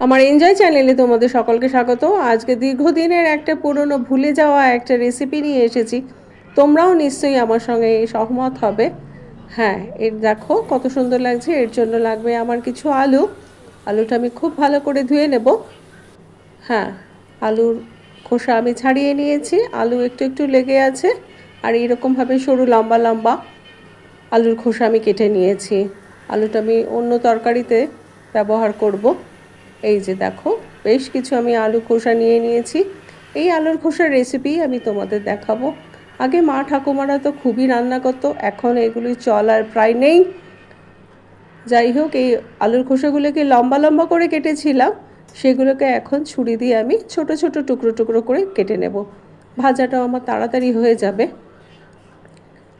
আমার এনজয় চ্যানেলে তোমাদের সকলকে স্বাগত। আজকে দীর্ঘদিনের একটা পুরনো ভুলে যাওয়া একটা রেসিপি নিয়ে এসেছি। তোমরাও নিশ্চয়ই আমার সঙ্গে সহমত হবে। হ্যাঁ, এর দেখো কত সুন্দর লাগছে। এর জন্য লাগবে আমার কিছু আলু। আলুটা আমি খুব ভালো করে ধুয়ে নেব। হ্যাঁ, আলুর খোসা আমি ছাড়িয়ে নিয়েছি। আলু একটু একটু লেগে আছে, আর এইরকমভাবে সরু লম্বা লম্বা আলুর খোসা আমি কেটে নিয়েছি। আলুটা আমি অন্য তরকারিতে ব্যবহার করব। এই যে দেখো, বেশ কিছু আমি আলু খোসা নিয়ে নিয়েছি। এই আলুর খোসার রেসিপি আমি তোমাদের দেখাবো। আগে মা ঠাকুমারা তো খুবই রান্না করতো, এখন এগুলি চল আর প্রায় নেই। যাই হোক, এই আলুর খোসাগুলোকে লম্বা লম্বা করে কেটেছিলাম, সেগুলোকে এখন ছুরি দিয়ে আমি ছোট ছোট টুকরো টুকরো করে কেটে নেব। ভাজাটাও আমার তাড়াতাড়ি হয়ে যাবে।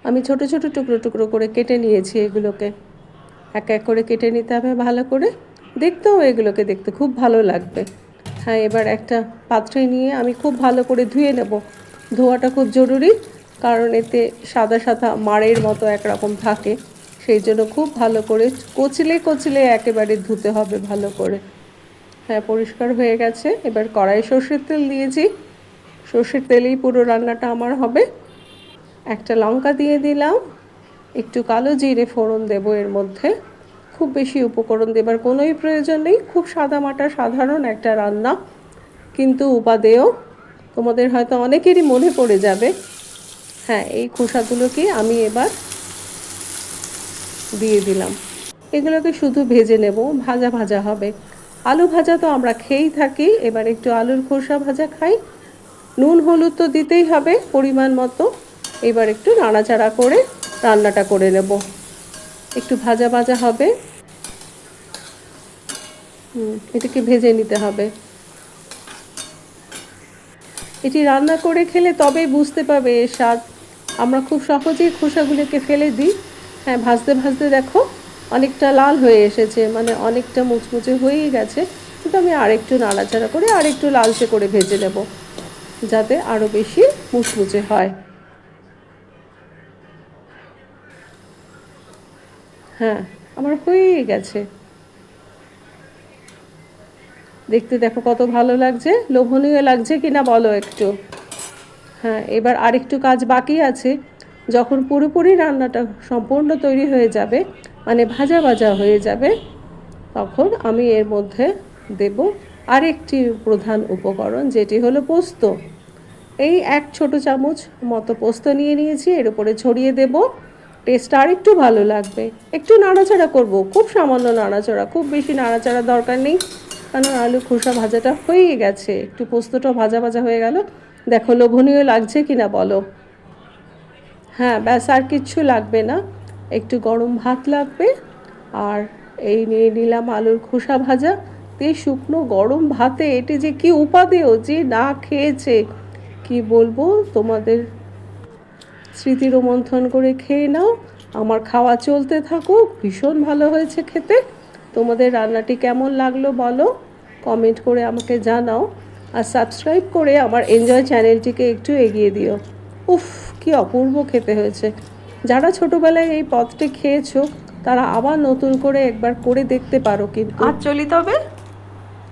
আমি ছোট ছোট টুকরো টুকরো করে কেটে নিয়েছি এগুলোকে। এক এক করে কেটে নিতে হবে ভালো করে। দেখতেও এগুলোকে দেখতে খুব ভালো লাগবে। হ্যাঁ, এবার একটা পাত্রে নিয়ে আমি খুব ভালো করে ধুয়ে নেব। ধোয়াটা খুব জরুরি, কারণ এতে সাদা সাদা মাড়ের মতো একরকম থাকে। সেই জন্য খুব ভালো করে কচলে কচলে একেবারে ধুতে হবে ভালো করে। হ্যাঁ, পরিষ্কার হয়ে গেছে। এবার কড়াই সর্ষের তেল দিয়েছি। সর্ষের তেলেই পুরো রান্নাটা আমার হবে। একটা লঙ্কা দিয়ে দিলাম, একটু কালো জিরে ফোড়ন দেবো এর মধ্যে। খুব বেশি উপকরণ দেবার কোনোই প্রয়োজন নেই, খুব সাদামাটা সাধারণ একটা রান্না, কিন্তু উপাদেয় তোমাদের হয়তো অনেকেরই মনে পড়ে যাবে। হ্যাঁ, এই খোসাগুলোকে আমি এবার দিয়ে দিলাম। এগুলোকে শুধু ভেজে নেব, ভাজা ভাজা হবে। আলু ভাজা তো আমরা খেয়েই থাকি, এবার একটু আলুর খোসা ভাজা খাই। নুন হলুদ তো দিতেই হবে পরিমাণ মতো। এবার একটু নাড়াচাড়া করে রান্নাটা করে নেব। একটু ভাজা ভাজা হবে, এটাকে ভেজে নিতে হবে। এটি রান্না করে খেলে তবেই বুঝতে পারবে এর স্বাদ। আমরা খুব সহজেই খোসাগুলোকে ফেলে দিই। হ্যাঁ, ভাজতে ভাজতে দেখো অনেকটা লাল হয়ে এসেছে, মানে অনেকটা মুচমুচে হয়েই গেছে। কিন্তু আমি আরেকটু নাড়াচাড়া করে আরেকটু লালচে করে ভেজে নেব, যাতে আরও বেশি মুচমুচে হয়। হ্যাঁ, আমার হয়েই গেছে। দেখতে দেখো কত ভালো লাগছে, লোভনীয় লাগছে কিনা বলো একটু। হ্যাঁ, এবার আরেকটু কাজ বাকি আছে। যখন পুরোপুরি রান্নাটা সম্পূর্ণ তৈরি হয়ে যাবে, মানে ভাজা ভাজা হয়ে যাবে, তখন আমি এর মধ্যে দেব আরেকটি প্রধান উপকরণ, যেটি হলো পোস্ত। এই এক ছোট চামচ মতো পোস্ত নিয়ে নিয়েছি, এর উপরে ছড়িয়ে দেব। টেস্টটা আর একটু ভালো লাগবে। একটু নাড়াচাড়া করব, খুব সামান্য নাড়াচাড়া, খুব বেশি নাড়াচাড়া দরকার নেই, কারণ আলু খোসা ভাজাটা হয়েই গেছে। একটু পোস্তটাও ভাজা ভাজা হয়ে গেল। দেখো লোভনীয় লাগছে কিনা বলো। হ্যাঁ, ব্যাস আর কিচ্ছু লাগবে না। একটু গরম ভাত লাগবে, আর এই নিয়ে নিলাম আলুর খোসা ভাজা। এই শুকনো গরম ভাতে এটি যে কি উপাদেয়, যে না খেয়েছে কি বলবো। তোমাদের স্মৃতি রোমন্থন করে খেয়ে নাও, আমার খাওয়া চলতে থাকুক। ভীষণ ভালো হয়েছে খেতে। তোমাদের রান্নাটি কেমন লাগলো বলো, কমেন্ট করে আমাকে জানাও। আর সাবস্ক্রাইব করে আমার এনজয় চ্যানেলটিকে একটু এগিয়ে দিও। উফ, কি অপূর্ব খেতে হয়েছে। যারা ছোটোবেলায় এই পদটি খেয়েছো, তারা আবার নতুন করে একবার করে দেখতে পারো কিন্তু। আজ চলি তবে।